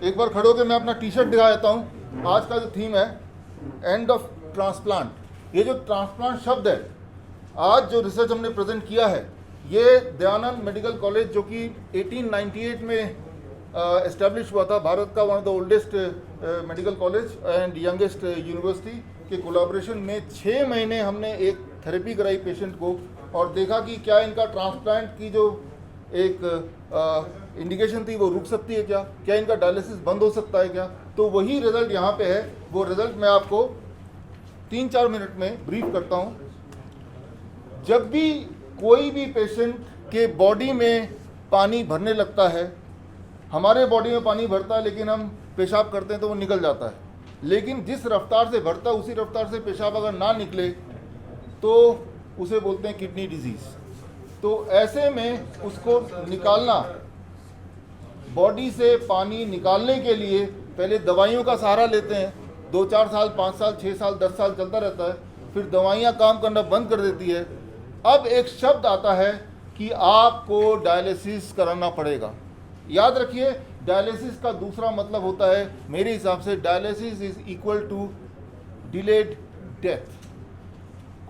एक बार खड़े होकर मैं अपना टी शर्ट दिखा देता हूँ। आज का जो थीम है एंड ऑफ ट्रांसप्लांट। ये जो ट्रांसप्लांट शब्द है, आज जो रिसर्च हमने प्रेजेंट किया है, ये दयानंद मेडिकल कॉलेज जो कि 1898 में एस्टेब्लिश हुआ था, भारत का one of the oldest medical college and youngest university के कोलैबोरेशन में 6 महीने हमने एक थेरेपी कराई पेशेंट को और देखा कि क्या इनका ट्रांसप्लांट की जो एक इंडिकेशन थी वो रुक सकती है, क्या इनका डायलिसिस बंद हो सकता है क्या। तो वही रिजल्ट यहाँ पे है। वो रिजल्ट मैं आपको 3-4 मिनट में ब्रीफ करता हूँ। जब भी कोई भी पेशेंट के बॉडी में पानी भरने लगता है, हमारे बॉडी में पानी भरता है लेकिन हम पेशाब करते हैं तो वो निकल जाता है, लेकिन जिस रफ्तार से भरता है उसी रफ्तार से पेशाब अगर ना निकले तो उसे बोलते हैं किडनी डिजीज़। तो ऐसे में उसको निकालना, बॉडी से पानी निकालने के लिए पहले दवाइयों का सहारा लेते हैं। 2-4 साल, 5 साल, 6 साल, 10 साल चलता रहता है, फिर दवाइयाँ काम करना बंद कर देती है। अब एक शब्द आता है कि आपको डायलिसिस कराना पड़ेगा। याद रखिए, डायलिसिस का दूसरा मतलब होता है मेरे हिसाब से, dialysis is equal to delayed death.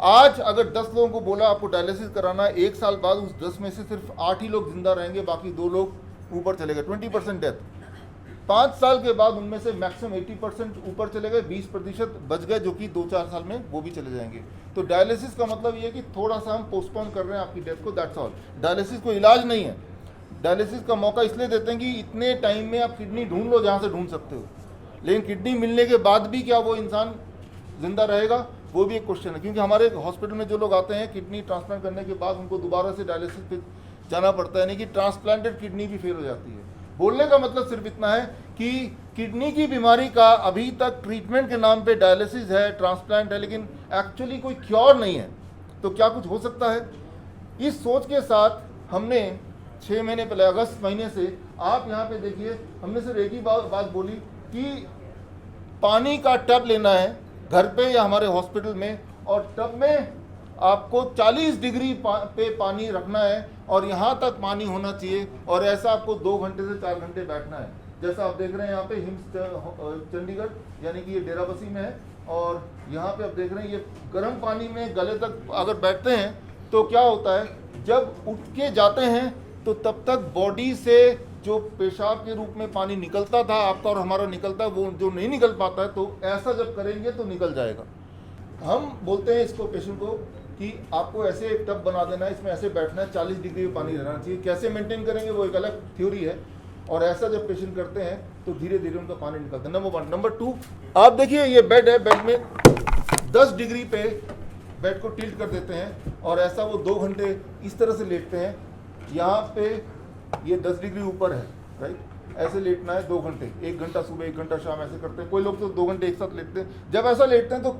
आज अगर 10 लोगों को बोला आपको डायलिसिस कराना है, 1 साल बाद उस 10 में से सिर्फ 8 ही लोग जिंदा रहेंगे, बाकी 2 लोग ऊपर चले गए, 20% डेथ। 5 साल के बाद उनमें से मैक्सिमम 80% ऊपर चले गए, 20% बच गए जो कि 2-4 साल में वो भी चले जाएंगे। तो डायलिसिस का मतलब ये है कि थोड़ा सा हम पोस्टपोन कर रहे हैं आपकी डेथ को, दैट्स ऑल। डायलिसिस कोई इलाज नहीं है। डायलिसिस का मौका इसलिए देते हैं कि इतने टाइम में आप किडनी ढूंढ लो जहाँ से ढूंढ सकते हो, लेकिन किडनी मिलने के बाद भी क्या वो इंसान जिंदा रहेगा, वो भी एक क्वेश्चन है। क्योंकि हमारे हॉस्पिटल में जो लोग आते हैं किडनी ट्रांसप्लांट करने के बाद उनको दोबारा से डायलिसिस पे जाना पड़ता है, नहीं कि ट्रांसप्लांटेड किडनी भी फेल हो जाती है। बोलने का मतलब सिर्फ इतना है कि किडनी की बीमारी का अभी तक ट्रीटमेंट के नाम पे डायलिसिस है, ट्रांसप्लांट है, लेकिन एक्चुअली कोई क्योर नहीं है। तो क्या कुछ हो सकता है? इस सोच के साथ हमने 6 महीने पहले, अगस्त महीने से, आप यहाँ पे देखिए, हमने सिर्फ एक ही बात बोली कि पानी का टब लेना है घर पे या हमारे हॉस्पिटल में, और टब में आपको 40 डिग्री पे पानी रखना है और यहाँ तक पानी होना चाहिए, और ऐसा आपको 2 घंटे से 4 घंटे बैठना है। जैसा आप देख रहे हैं यहाँ पे हिम्स चंडीगढ़, यानी कि ये डेराबस्सी में है, और यहाँ पे आप देख रहे हैं ये गर्म पानी में गले तक अगर बैठते हैं तो क्या होता है, जब उठ के जाते हैं तो तब तक बॉडी से जो पेशाब के रूप में पानी निकलता था आपका और हमारा निकलता है, वो जो नहीं निकल पाता है, तो ऐसा जब करेंगे तो निकल जाएगा। हम बोलते हैं इसको पेशेंट को कि आपको ऐसे एक टब बना देना है, इसमें ऐसे बैठना है, 40 डिग्री में पानी रहना चाहिए। कैसे मेंटेन करेंगे वो एक अलग थ्योरी है, और ऐसा जब पेशेंट करते हैं तो धीरे धीरे उनका पानी निकलता है। नंबर 1। नंबर 2, आप देखिए ये बेड है, बेड में 10 डिग्री पे बेड को टिल्ट कर देते हैं और ऐसा वो 2 घंटे इस तरह से लेटते हैं। यहाँ पे ये 10 डिग्री ऊपर है, राइट, ऐसे लेटना है 2 घंटे, 1 घंटा सुबह 1 घंटा शाम, ऐसे करते हैं। कोई लोग तो 2 घंटे एक साथ लेटते हैं। जब ऐसा लेटते हैं तो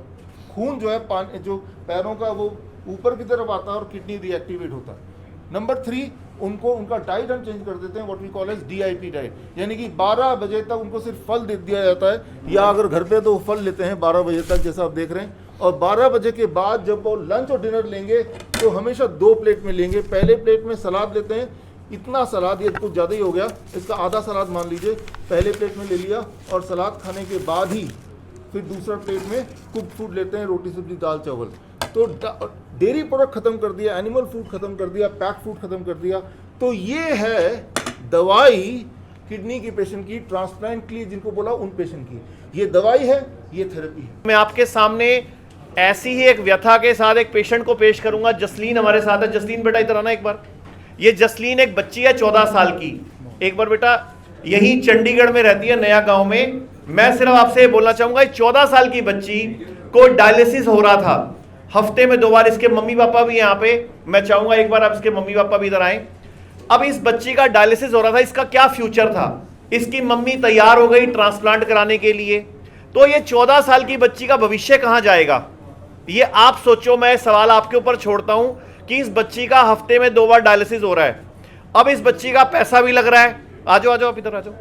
खून जो है पानी जो पैरों का वो ऊपर की तरफ आता है और किडनी रिएक्टिवेट होता है। नंबर 3, उनको उनका डाइट हम चेंज कर देते हैं, what we call as DIP diet, यानी कि 12 बजे तक उनको सिर्फ फल दे दिया जाता है, या अगर घर पे तो फल लेते हैं 12 बजे तक, जैसा आप देख रहे हैं। और 12 बजे के बाद जब वो लंच और डिनर लेंगे तो हमेशा 2 प्लेट में लेंगे। पहले प्लेट में सलाद लेते हैं, इतना सलाद, ये कुछ ज़्यादा ही हो गया, इसका आधा सलाद मान लीजिए, पहले प्लेट में ले लिया, और सलाद खाने के बाद ही फिर दूसरा प्लेट में कुक फूड लेते हैं, रोटी सब्जी दाल चावल। तो डेयरी प्रोडक्ट खत्म कर दिया, एनिमल फूड खत्म कर दिया, पैक फूड खत्म कर दिया। तो ये है दवाई किडनी की पेशेंट की, ट्रांसप्लांट के लिए जिनको बोला उन पेशेंट की, ये दवाई है, ये थेरेपी है। मैं आपके सामने ऐसी ही एक व्यथा के साथ एक पेशेंट को पेश करूंगा। जसलीन हमारे साथ है। जसलीन बेटा इधर आना एक बार। ये जसलीन एक बच्ची है 14 साल की। एक बार बेटा, यही चंडीगढ़ में रहती है, नया गांव में। मैं सिर्फ आपसे ये बोलना चाहूंगा, 14 साल की बच्ची को डायलिसिस हो रहा था हफ्ते में 2 बार। इसके मम्मी पापा भी यहाँ पे, मैं चाहूंगा एक बार आप इसके मम्मी पापा भी इधर आए। अब इस बच्ची का डायलिसिस हो रहा था, इसका क्या फ्यूचर था? इसकी मम्मी तैयार हो गई ट्रांसप्लांट कराने के लिए, तो ये 14 साल की बच्ची का भविष्य कहां जाएगा? ये आप सोचो। मैं सवाल आपके ऊपर छोड़ता हूं कि इस बच्ची का हफ्ते में 2 बार डायलिसिस हो रहा है, अब इस बच्ची का पैसा भी लग रहा है। आ जाओ आप इधर आ जाओ।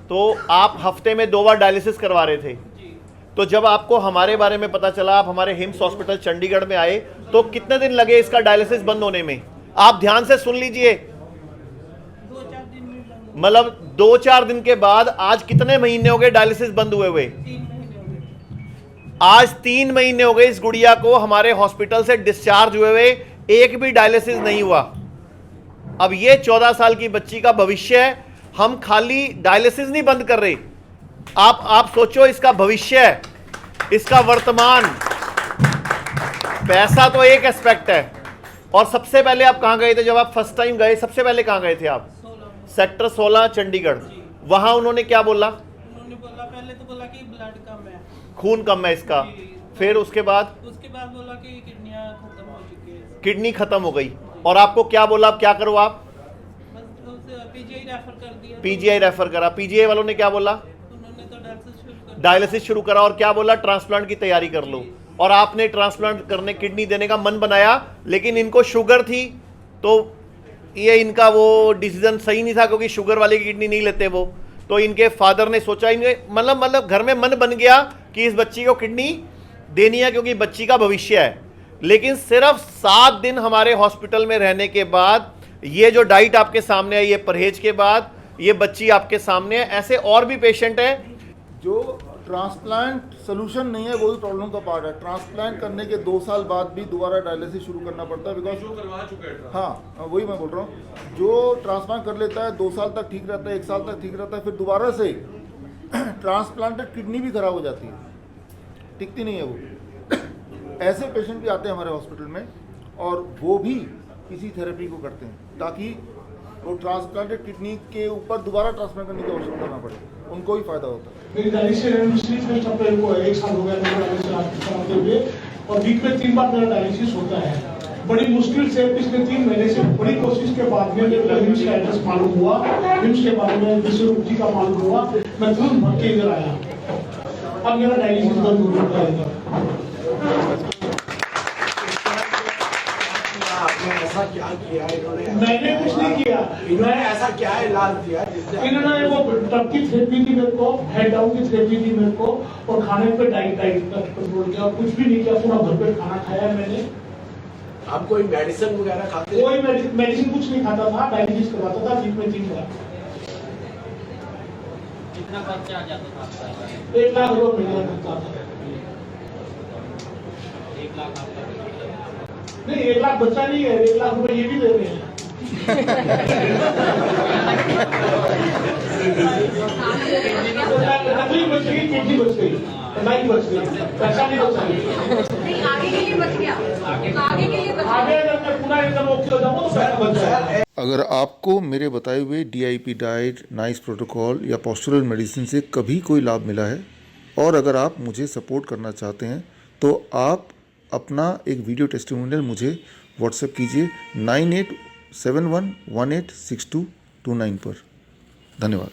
तो आप हफ्ते में 2 बार डायलिसिस करवा रहे थे, तो जब आपको हमारे बारे में पता चला, आप हमारे हिम्स हॉस्पिटल चंडीगढ़ में आए, तो कितने दिन लगे इसका डायलिसिस बंद होने में? आप ध्यान से सुन लीजिए, मतलब 2-4 दिन के बाद आज कितने महीने हो गए डायलिसिस बंद हुए हुए? 3 महीने हो गए। आज 3 महीने हो गए इस गुड़िया को हमारे हॉस्पिटल से डिस्चार्ज हुए हुए, एक भी डायलिसिस नहीं हुआ। अब ये 14 साल की बच्ची का भविष्य है। हम खाली डायलिसिस नहीं बंद कर रहे, आप सोचो इसका भविष्य है, इसका वर्तमान। पैसा तो एक एस्पेक्ट है। और सबसे पहले आप कहां गए थे जब आप फर्स्ट टाइम गए? सबसे पहले कहां गए थे आप? 16 में। सेक्टर 16 चंडीगढ़। वहां उन्होंने क्या बोला? उन्होंने बोला, पहले तो बोला कि ब्लड कम है, खून कम है इसका। फिर उसके बाद बोला कि किडनियां खत्म हो चुकी है, किडनी खत्म हो गई। और आपको क्या बोला, अब क्या करो आप? बस उसे पीजीआई रेफर कर दिया। पीजीआई रेफर करा। पीजीआई वालों ने क्या बोला? उन्होंने तो डायलिसिस शुरू करा। और क्या बोला? ट्रांसप्लांट की तैयारी कर लो। और आपने ट्रांसप्लांट करने, किडनी देने का मन बनाया, लेकिन इनको शुगर थी, तो ये इनका वो डिसीजन सही नहीं था, क्योंकि शुगर वाले की किडनी नहीं लेते वो। तो इनके फादर ने सोचा, इनके मतलब घर में मन बन गया कि इस बच्ची को किडनी देनी है, क्योंकि बच्ची का भविष्य है। लेकिन सिर्फ 7 दिन हमारे हॉस्पिटल में रहने के बाद, ये जो डाइट आपके सामने है, ये परहेज के बाद ये बच्ची आपके सामने है। ऐसे और भी पेशेंट हैं जो ट्रांसप्लांट सोल्यूशन नहीं है, वही प्रॉब्लम का पार्ट है। ट्रांसप्लांट करने के 2 साल बाद भी दोबारा डायलिसिस शुरू करना पड़ता है, बिकॉज करवा चुके हैं। हाँ, वही मैं बोल रहा हूँ। जो ट्रांसप्लांट कर लेता है 2 साल तक ठीक रहता है, 1 साल तक ठीक रहता है, फिर दोबारा से ट्रांसप्लांटेड किडनी भी खराब हो जाती है, टिकती नहीं है वो। ऐसे पेशेंट भी आते हैं हमारे हॉस्पिटल में, और वो भी इसी थेरेपी को करते हैं, ताकि वो ट्रांसप्लांटेड किडनी के ऊपर दोबारा ट्रांसप्लांट करने की आवश्यकता ना पड़े, उनको भी फायदा होता है। मेरी डायलिसिस दूसरी फर्स्ट अप्रैल को 1 साल हो गया मेरा डायलिसिस कराते हुए, और वीक में 3 बार मेरा डायलिसिस होता है। बड़ी मुश्किल से पिछले 3 महीने से बड़ी कोशिश के बाद में मेरे को रिम्स का एड्रेस मालूम हुआ, रिम्स के बारे में विश्वरूप जी का मालूम हुआ, मैं तुरंत भर के इधर आया। अब मेरा डायलिसिस बंद हो चुका है। आपने ऐसा क्या किया इन्होंने? मैंने कुछ नहीं किया। इन्होंने ऐसा क्या इलाज दिया जिससे इन्होंने वो टप की थेरेपी दी मेरे को, हेड डाउन की थेरेपी दी मेरे को, और खाने पे डाइट कंट्रोल किया, कुछ भी नहीं किया। पूरा भरपेट खाना खाया मैंने। आप कोई मेडिसिन वगैरह खाते? कोई मेडिसिन कुछ नहीं खाता था, डायलिसिस करवाता था वीक में 3 बार। कितना खर्चा आ जाता था आपका? 1 लाख रुपए महीने खर्चा था। 1 लाख आपका नहीं, 1 लाख बच्चा नहीं है, 1 लाख रुपए ये भी दे रहे हैं। नकली बच गई, किडनी बच गई, लाइफ बच गई, पैसा नहीं बचा। नहीं, आगे के लिए बच गया, आगे के लिए बच गया। आगे अगर मैं पूरा एकदम ओके हो जाऊँ तो पैसा बच जाए। अगर आपको मेरे बताए हुए DIP डाइट, नाइस प्रोटोकॉल या पोस्चरल मेडिसिन से कभी कोई लाभ मिला है, और अगर आप मुझे सपोर्ट करना चाहते हैं, तो आप अपना एक वीडियो टेस्टिमोनियल मुझे व्हाट्सएप कीजिए 9871186229 पर। धन्यवाद।